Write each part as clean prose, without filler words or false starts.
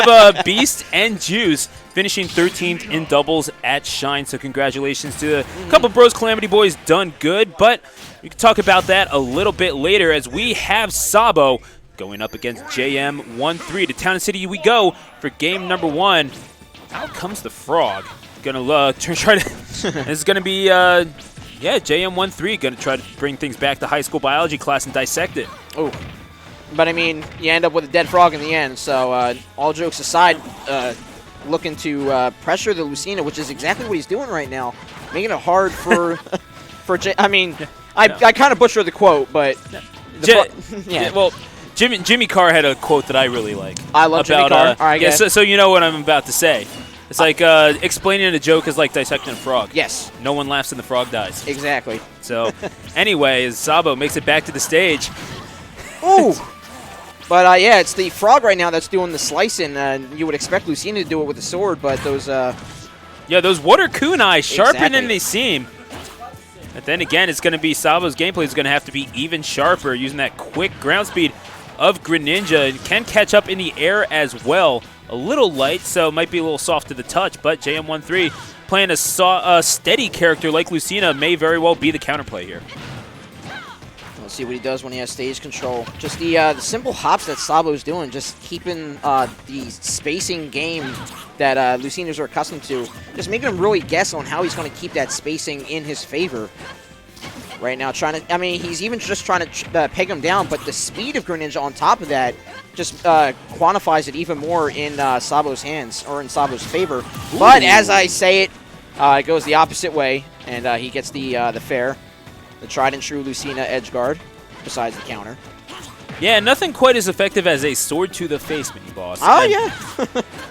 have Beast and Juice finishing 13th in doubles at Shine. So congratulations to a couple Bros Calamity Boys, done good. But we can talk about that a little bit later as we have Sabo going up against JM1-3. To Town and City we go for game number 1. Out comes the Frog. Gonna try to. It's gonna be JM1-3 gonna try to bring things back to high school biology class and dissect it. Oh, but I mean, you end up with a dead frog in the end. So all jokes aside, looking to pressure the Lucina, which is exactly what he's doing right now, making it hard for I mean, I kind of butchered the quote, but well. Jimmy Carr had a quote that I really like. I love Jimmy Carr. All right, so you know what I'm about to say. It's like explaining a joke is like dissecting a frog. Yes. No one laughs and the frog dies. Exactly. So, anyway, Sabo makes it back to the stage. Ooh. But, yeah, it's the frog right now that's doing the slicing. You would expect Lucina to do it with the sword, but those... Yeah, those water kunai, sharper than they seem. But then again, it's going to be Sabo's gameplay is going to have to be even sharper, using that quick ground speed of Greninja. Can catch up in the air as well. A little light, so might be a little soft to the touch, but JM1-3 playing a steady character like Lucina may very well be the counterplay here. Let's see what he does when he has stage control. Just the simple hops that Sabo's doing, just keeping the spacing game that Lucinas are accustomed to, just making him really guess on how he's going to keep that spacing in his favor. Right now, he's even just trying to peg him down, but the speed of Greninja on top of that just quantifies it even more in Sabo's hands, or in Sabo's favor. Ooh. But as I say it, it goes the opposite way, and he gets the fair, the tried and true Lucina edge guard, besides the counter. Yeah, nothing quite as effective as a sword to the face, mini boss. Oh, yeah.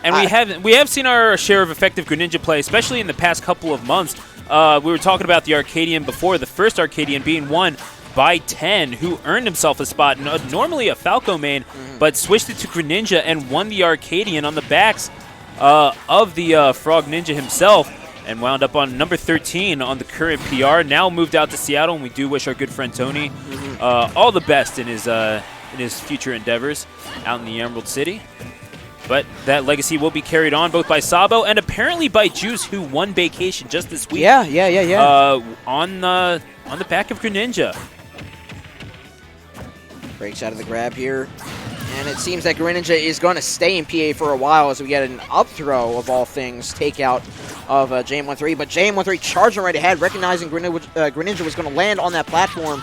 And we have seen our share of effective Greninja play, especially in the past couple of months. We were talking about the Arcadian before, the first Arcadian being won by 10, who earned himself a spot, normally a Falco main, but switched it to Greninja and won the Arcadian on the backs of the Frog Ninja himself, and wound up on number 13 on the current PR. Now moved out to Seattle, and we do wish our good friend Tony all the best in his future endeavors out in the Emerald City. But that legacy will be carried on both by Sabo and apparently by Juice, who won Vacation just this week. Yeah. On the back of Greninja. Breaks out of the grab here. And it seems that Greninja is going to stay in PA for a while as we get an up throw, of all things, takeout of JM1-3. But JM1-3 charging right ahead, recognizing Greninja was going to land on that platform.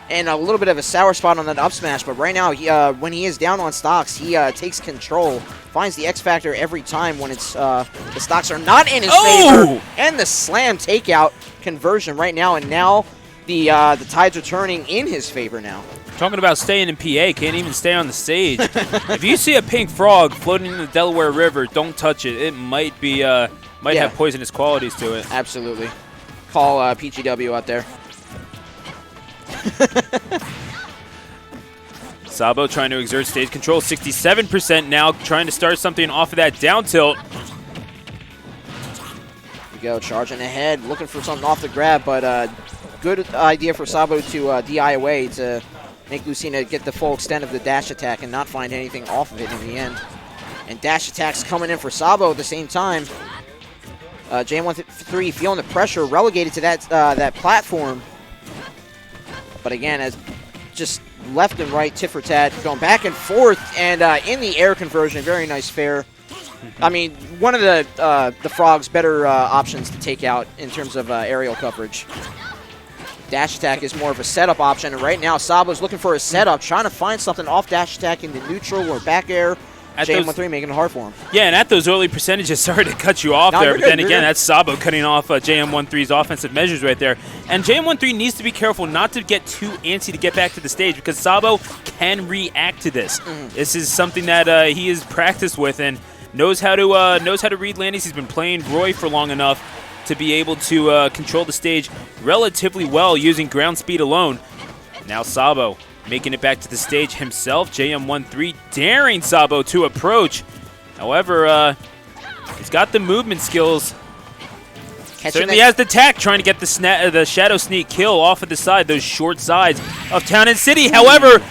And a little bit of a sour spot on that up smash, but right now, when he is down on stocks, he takes control, finds the X Factor every time when it's the stocks are not in his favor, and the slam takeout conversion right now, and now the tides are turning in his favor now. Talking about staying in PA, can't even stay on the stage. If you see a pink frog floating in the Delaware River, don't touch it. It might have poisonous qualities to it. Absolutely. Call PGW out there. Sabo trying to exert stage control, 67% now, trying to start something off of that down tilt. We go, charging ahead, looking for something off the grab, but good idea for Sabo to DI away to make Lucina get the full extent of the dash attack and not find anything off of it in the end. And dash attacks coming in for Sabo at the same time. JM1-3 feeling the pressure, relegated to that platform. But again, as just left and right, tit for tat, going back and forth, and in the air conversion, very nice fair. I mean, one of the Frog's better options to take out in terms of aerial coverage. Dash attack is more of a setup option, and right now Sabo's looking for a setup, trying to find something off dash attack into neutral or back air. JM1-3 making it hard for him. Yeah, and at those early percentages, sorry to cut you off there, but then again, that's Sabo cutting off JM1-3's offensive measures right there. And JM1-3 needs to be careful not to get too antsy to get back to the stage, because Sabo can react to this. This is something that he has practiced with and knows how to read landings. He's been playing Roy for long enough to be able to control the stage relatively well using ground speed alone. Now Sabo making it back to the stage himself. JM1-3 daring Sabo to approach. However, he's got the movement skills. Certainly has the tack, trying to get the Shadow Sneak kill off of the side, those short sides of Town and City. However,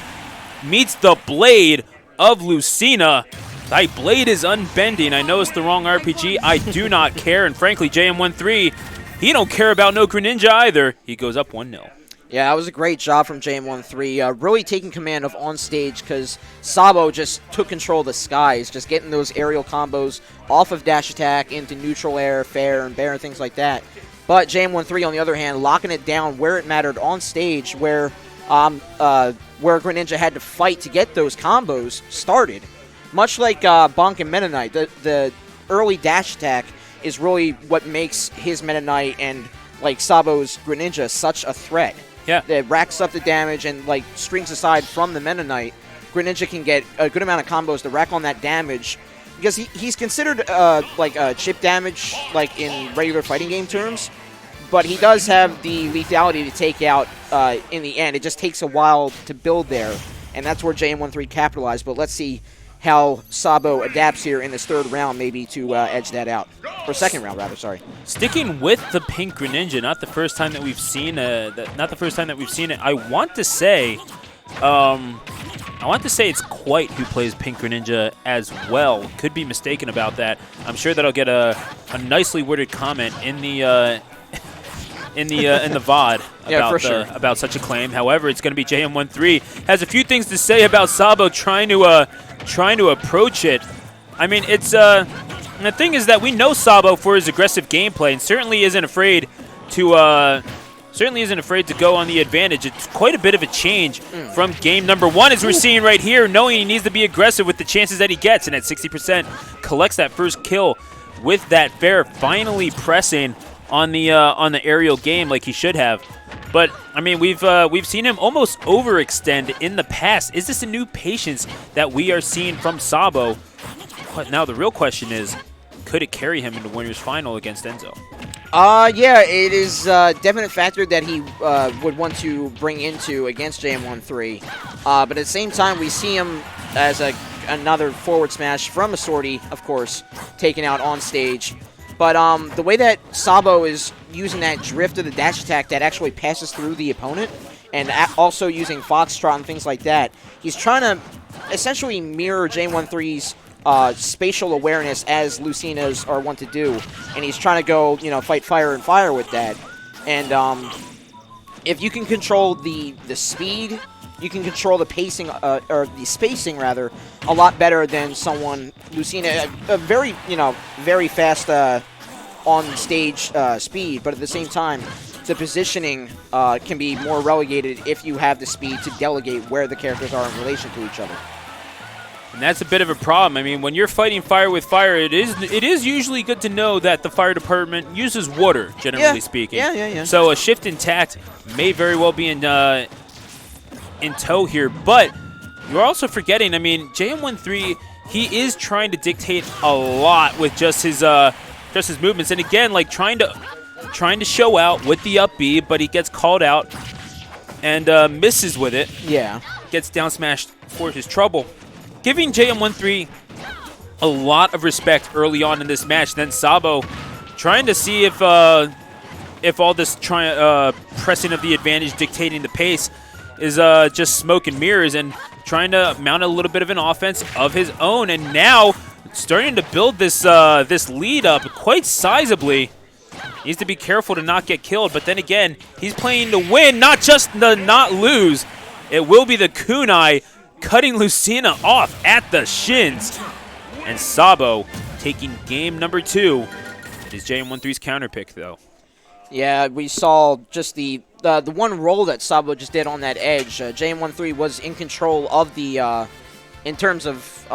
meets the blade of Lucina. Thy blade is unbending. I know it's the wrong RPG. I do not care. And frankly, JM1-3, he don't care about no Greninja either. He goes up 1-0. Yeah, that was a great job from JM1-3. Really taking command of on stage because Sabo just took control of the skies, just getting those aerial combos off of dash attack into neutral air, fair, and bear, and things like that. But JM1-3, on the other hand, locking it down where it mattered on stage, where Greninja had to fight to get those combos started. Much like Bonk and Meta Knight, the early dash attack is really what makes his Meta Knight and like Sabo's Greninja such a threat. Yeah. It racks up the damage and like strings aside from the Meta Knight. Greninja can get a good amount of combos to rack on that damage because he's considered like chip damage like in regular fighting game terms, but he does have the lethality to take out in the end. It just takes a while to build there, and that's where JM1-3 capitalized. But let's see how Sabo adapts here in this third round, maybe to edge that out. Or second round, rather. Sorry. Sticking with the pink Greninja, not the first time that we've seen it. I want to say it's Quite who plays pink Greninja as well. Could be mistaken about that. I'm sure that I'll get a nicely worded comment in the in the VOD about about such a claim. However, it's going to be JM1-3 has a few things to say about Sabo trying to approach it. I mean, it's the thing is that we know Sabo for his aggressive gameplay and certainly isn't afraid to go on the advantage. It's quite a bit of a change from game number 1, as we're seeing right here, knowing he needs to be aggressive with the chances that he gets, and at 60% collects that first kill with that fair, finally pressing on the aerial game like he should have. But I mean, we've seen him almost overextend in the past. Is this a new patience that we are seeing from Sabo? But now the real question is, could it carry him into Winners Final against Enzo? Yeah, it is a definite factor that he would want to bring into against JM1-3. But at the same time, we see him as another forward smash from a sortie, of course, taken out on stage. But the way that Sabo is using that drift of the dash attack that actually passes through the opponent, and also using Foxtrot and things like that, he's trying to essentially mirror JM1-3's spatial awareness as Lucina's are wont to do, and he's trying to go, fight fire and fire with that. And if you can control the speed, you can control the pacing or the spacing rather a lot better than someone Lucina, a very very fast on stage speed, but at the same time the positioning can be more relegated if you have the speed to delegate where the characters are in relation to each other. And that's a bit of a problem. I mean, when you're fighting fire with fire, it is usually good to know that the fire department uses water, generally speaking. Yeah. So a shift in tact may very well be in tow here, but you're also forgetting, I mean, JM1-3, he is trying to dictate a lot with just his movements, and again, like trying to show out with the up B, but he gets called out and misses with it. Yeah. Gets down smashed for his trouble. Giving JM1-3 a lot of respect early on in this match. Then Sabo trying to see if all this pressing of the advantage, dictating the pace, is just smoke and mirrors, and trying to mount a little bit of an offense of his own. And now starting to build this this lead up quite sizably. Needs to be careful to not get killed, but then again, he's playing to win, not just to not lose. It will be the kunai cutting Lucina off at the shins. And Sabo taking game number 2. It is JM1-3's counter pick, though. Yeah, we saw just the one roll that Sabo just did on that edge. JM1-3 was in control of the, in terms of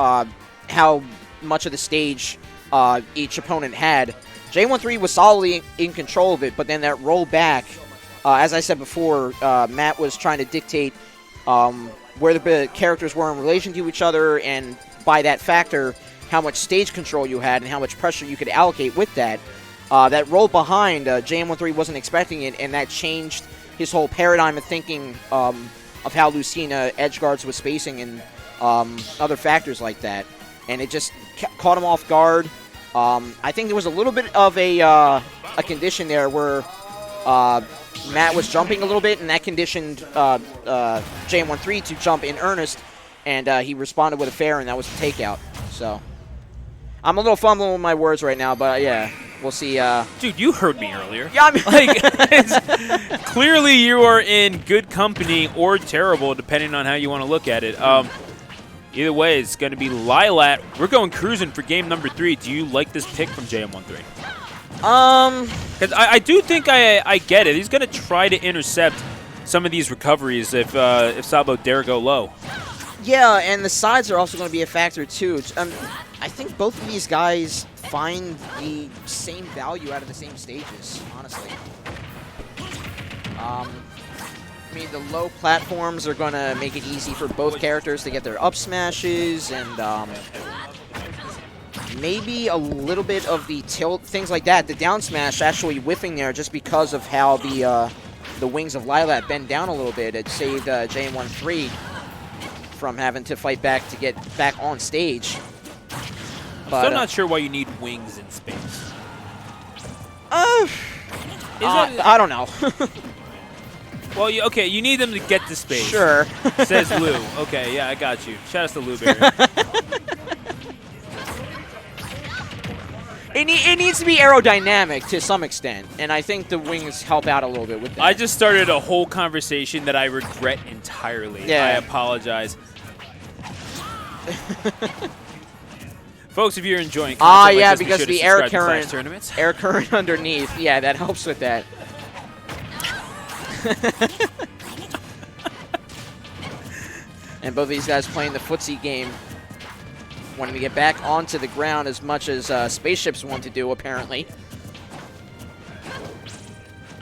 how much of the stage each opponent had. JM1-3 was solidly in control of it, but then that roll back, as I said before, Matt was trying to dictate where the characters were in relation to each other, and by that factor, how much stage control you had and how much pressure you could allocate with that. That roll behind, JM1-3 wasn't expecting it, and that changed his whole paradigm of thinking of how Lucina edge guards with spacing and other factors like that. And it just caught him off guard. I think there was a little bit of a condition there where Matt was jumping a little bit, and that conditioned JM1-3 to jump in earnest, and he responded with a fair, and that was a takeout. So I'm a little fumbling with my words right now, but yeah, we'll see. Dude, you heard me earlier. Yeah, I mean, like, clearly you are in good company or terrible, depending on how you want to look at it. Either way, it's going to be Lilat. We're going cruising for game number 3. Do you like this pick from JM1-3? Because I do think I get it. He's going to try to intercept some of these recoveries if Sabo dare go low. Yeah, and the sides are also going to be a factor too. I think both of these guys find the same value out of the same stages, honestly. I mean, the low platforms are going to make it easy for both characters to get their up smashes, and maybe a little bit of the tilt, things like that. The down smash actually whiffing there just because of how the wings of Lilat bend down a little bit. It saved JM1-3 from having to fight back to get back on stage. But, Still not sure why you need wings in space. I don't know. Well, okay, you need them to get to space. Sure. Says Lou. Okay, yeah, I got you. Shout out to Lou Berry. It needs to be aerodynamic to some extent, and I think the wings help out a little bit with that. I just started a whole conversation that I regret entirely. Yeah. I apologize. Folks, if you're enjoying content yeah, like this, because be the sure to air subscribe to Clash current, Tournaments. air current underneath, yeah, that helps with that. And both of these guys playing the footsie game, wanting to get back onto the ground as much as spaceships want to do, apparently.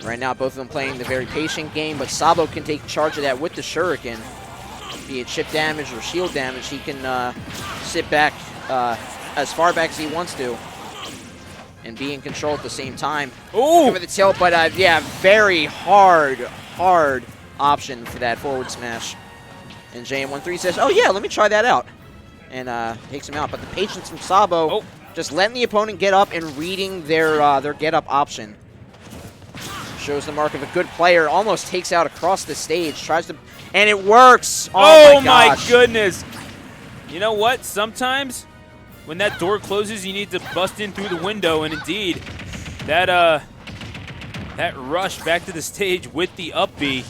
Right now, both of them playing the very patient game, but Sabo can take charge of that with the Shuriken. Be it chip damage or shield damage, he can sit back as far back as he wants to and be in control at the same time. Ooh! With the tilt, but yeah, very hard option for that forward smash. And JM1-3 says, oh yeah, let me try that out. And takes him out. But the patience from Sabo, just letting the opponent get up and reading their get-up option. Shows the mark of a good player. Almost takes out across the stage. Tries to... And it works! Oh my goodness! You know what? Sometimes when that door closes, you need to bust in through the window. And indeed, that rush back to the stage with the up B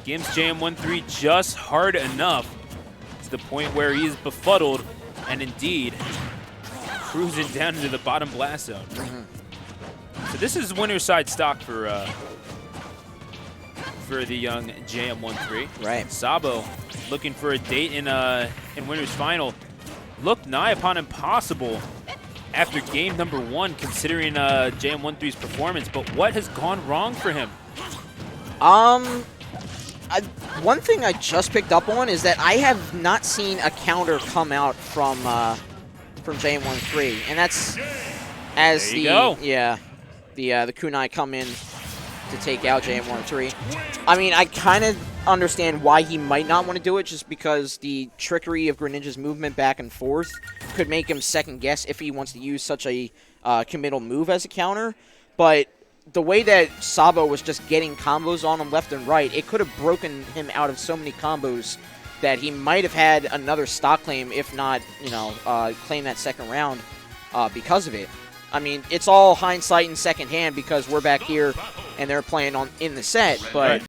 gives JM1-3 just hard enough to the point where he is befuddled and indeed cruising down into the bottom blast zone. So this is winner's side stock for the young JM1-3. Right. Sabo looking for a date in winner's final. Looked nigh upon impossible after game number 1, considering JM1-3's performance. But what has gone wrong for him? One thing I just picked up on is that I have not seen a counter come out from JM1-3, and that's as the kunai come in to take out JM1-3. I mean, I kind of understand why he might not want to do it, just because the trickery of Greninja's movement back and forth could make him second guess if he wants to use such a committal move as a counter. But the way that Sabo was just getting combos on him left and right, it could have broken him out of so many combos that he might have had another stock claim, if not, claim that second round because of it. I mean, it's all hindsight and second hand because we're back here and they're playing in the set, but